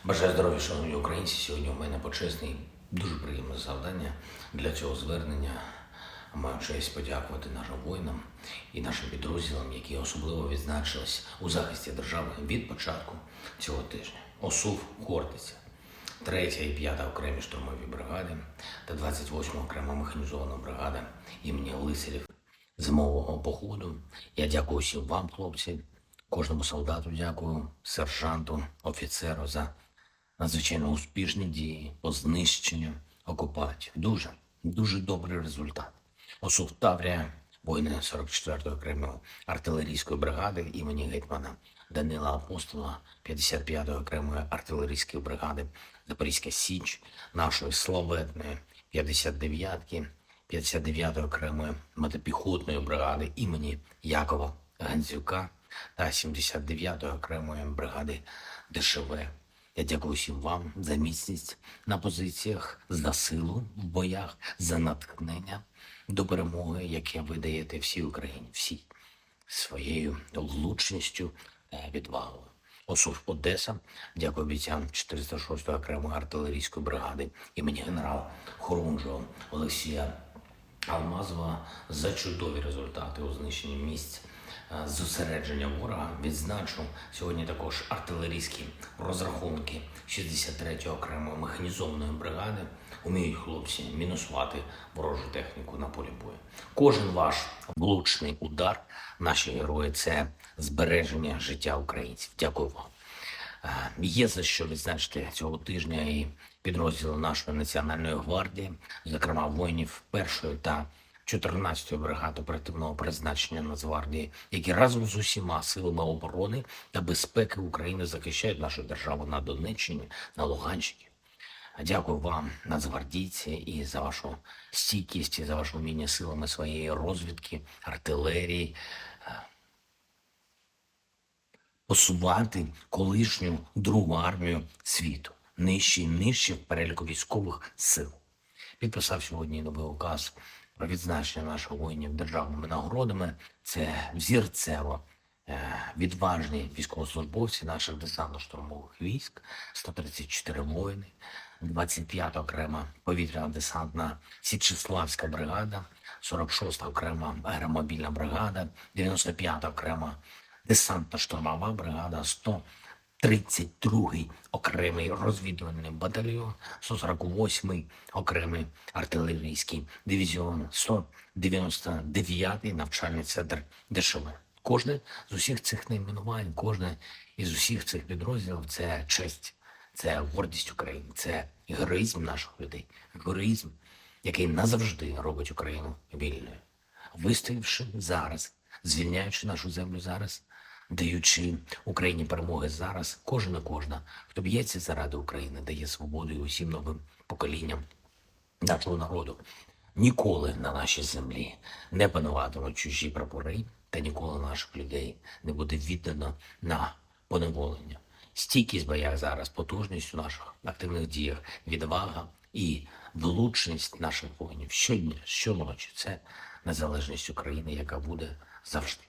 Бажаю здоров'я, шановні українці. Сьогодні у мене почесне і дуже приємне завдання для цього звернення. Маю честь подякувати нашим воїнам і нашим підрозділам, які особливо відзначились у захисті держави від початку цього тижня. ОСУВ «Хортиця», 3 і 5 окремі штурмові бригади та 28 окрема механізована бригада імені Лицарів зимового походу. Я дякую всім вам, хлопці, кожному солдату дякую, сержанту, офіцеру за надзвичайно успішні дії по знищенню окупантів. Дуже добрий результат. ОСУВ «Таврія», воїни 44-ї окремої артилерійської бригади імені гетьмана Данила Апостола, 55-ї окремої артилерійської бригади Запорізька Січ, нашої славетної 59-ї окремої мотопіхотної бригади імені Якова Гандзюка та 79-ї окремої бригади ДШВ. Я дякую всім вам за міцність на позиціях, за силу в боях, за натхнення до перемоги, яке ви даєте всій Україні, всій своєю влучністю та відвагою. ОСУВ «Одеса», дякую бійцям 406-ї окремої артилерійської бригади імені генерала Хорунжого Олексія Алмазова за чудові результати у знищенні місць зосередження ворога. Відзначу сьогодні також артилерійські розрахунки 63-ї окремої механізованої бригади. Уміють хлопці мінусувати ворожу техніку на полі бою. Кожен ваш влучний удар, наші герої, це збереження життя українців. Дякую вам. Є за що відзначити цього тижня і підрозділи нашої Національної гвардії, зокрема воїнів 1-ї та 14-ї бригади оперативного призначення Нацгвардії, які разом з усіма силами оборони та безпеки України захищають нашу державу на Донеччині, на Луганщині. Дякую вам, нацгвардійці, і за вашу стійкість, і за ваше вміння силами своєї розвідки, артилерії, посувати колишню другу армію світу, нижче і нижче в переліку військових сил. Підписав сьогодні новий указ про відзначення наших воїнів державними нагородами. Це взірцево відважні військовослужбовці наших десантно-штурмових військ, 134 воїни, 25-та окрема повітряно-десантна Січеславська бригада, 46-та окрема аеромобільна бригада, 95-та окрема десантно-штурмова бригада, 132-й окремий розвідувальний батальйон, 148-й окремий артилерійський дивізіон, 199-й навчальний центр ДШВ. Кожне з усіх цих найменувань, кожне із усіх цих підрозділів – це честь, це гордість України, це героїзм наших людей, героїзм, який назавжди робить Україну вільною. Вистоявши зараз, звільняючи нашу землю зараз, даючи Україні перемоги зараз, кожен і кожна, хто б'ється заради України, дає свободу і усім новим поколінням нашого народу. Ніколи на нашій землі не пануватимуть чужі прапори, та ніколи наших людей не буде віддано на поневолення. Стійкість в боях зараз, потужність у наших активних діях, відвага і влучність наших воїнів щодня, щоночі – це незалежність України, яка буде завжди,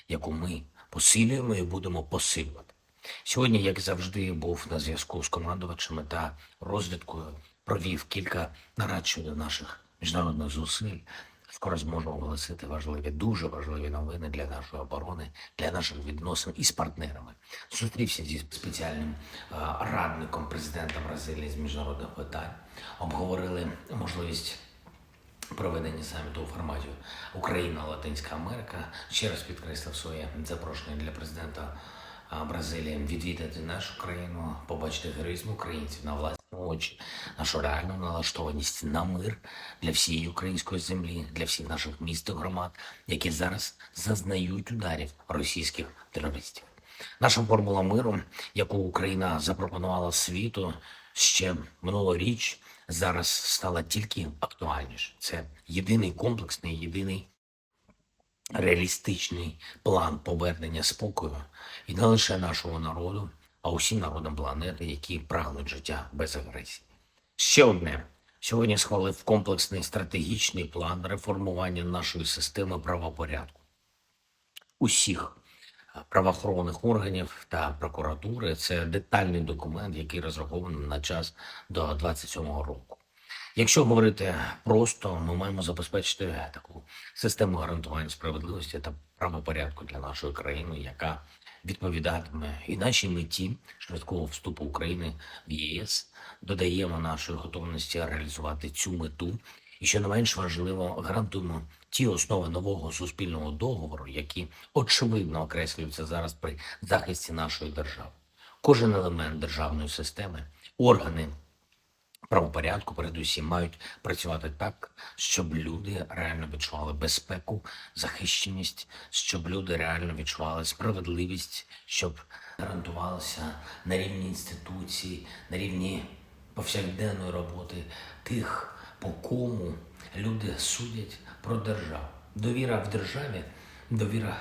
яку ми посилюємо і будемо посилювати. Сьогодні, як завжди, був на зв'язку з командувачами та розвідкою, провів кілька нарад щодо наших міжнародних зусиль. Скоро зможу оголосити важливі, дуже важливі новини для нашої оборони, для наших відносин із партнерами. Зустрівся зі спеціальним радником президента Бразилії з міжнародних питань. Обговорили можливість проведення саміту у форматі Україна-Латинська Америка. Ще раз підкреслив своє запрошення для президента Бразилії відвідати нашу країну, побачити героїзм українців на власні очі, нашу реальну налаштованість на мир для всієї української землі, для всіх наших міст і громад, які зараз зазнають ударів російських терористів. Наша формула миру, яку Україна запропонувала світу ще минулоріч, зараз стала тільки актуальніше. Це єдиний комплексний, єдиний реалістичний план повернення спокою і не лише нашого народу, а усім народам планети, які прагнуть життя без агресії. Ще одне. Сьогодні схвалив комплексний стратегічний план реформування нашої системи правопорядку. Усіх правоохоронних органів та прокуратури. Це детальний документ, який розрахований на час до 27-го року. Якщо говорити просто, ми маємо забезпечити таку систему гарантування справедливості та правопорядку для нашої країни, яка відповідатиме і нашій меті швидкого вступу України в ЄС. Додаємо нашої готовності реалізувати цю мету. І що не менш важливо, гарантуємо ті основи нового суспільного договору, які очевидно окреслюються зараз при захисті нашої держави. Кожен елемент державної системи, органи правопорядку, передусім, мають працювати так, щоб люди реально відчували безпеку, захищеність, щоб люди реально відчували справедливість, щоб гарантувалося на рівні інституцій, на рівні повсякденної роботи тих, по кому люди судять про державу. Довіра в державі, довіра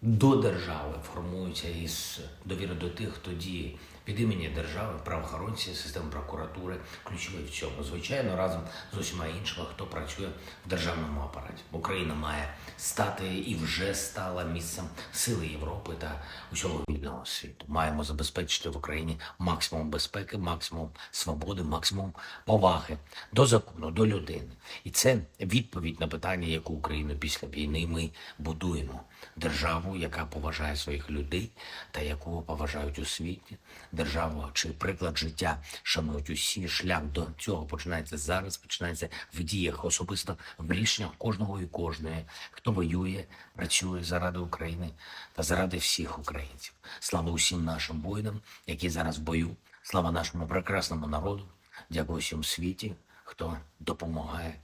до держави формується із довіри до тих, хто діє від імені держави, правоохоронці, системи прокуратури, ключовий в цьому. Звичайно, разом з усіма іншими, хто працює в державному апараті. Україна має стати і вже стала місцем сили Європи та усього вільного світу. Маємо забезпечити в Україні максимум безпеки, максимум свободи, максимум поваги до закону, до людини. І це відповідь на питання, яку Україну після війни ми будуємо. Державу, яка поважає своїх людей та яку поважають у світі. Державу, чий приклад життя шанують усі. Шлях до цього починається зараз, починається в діях, особисто в рішеннях кожного і кожної, хто воює, працює заради України та заради всіх українців. Слава усім нашим воїнам, які зараз в бою. Слава нашому прекрасному народу. Дякую всім світі, хто допомагає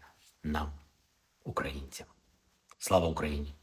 нам, українцям. Слава Україні!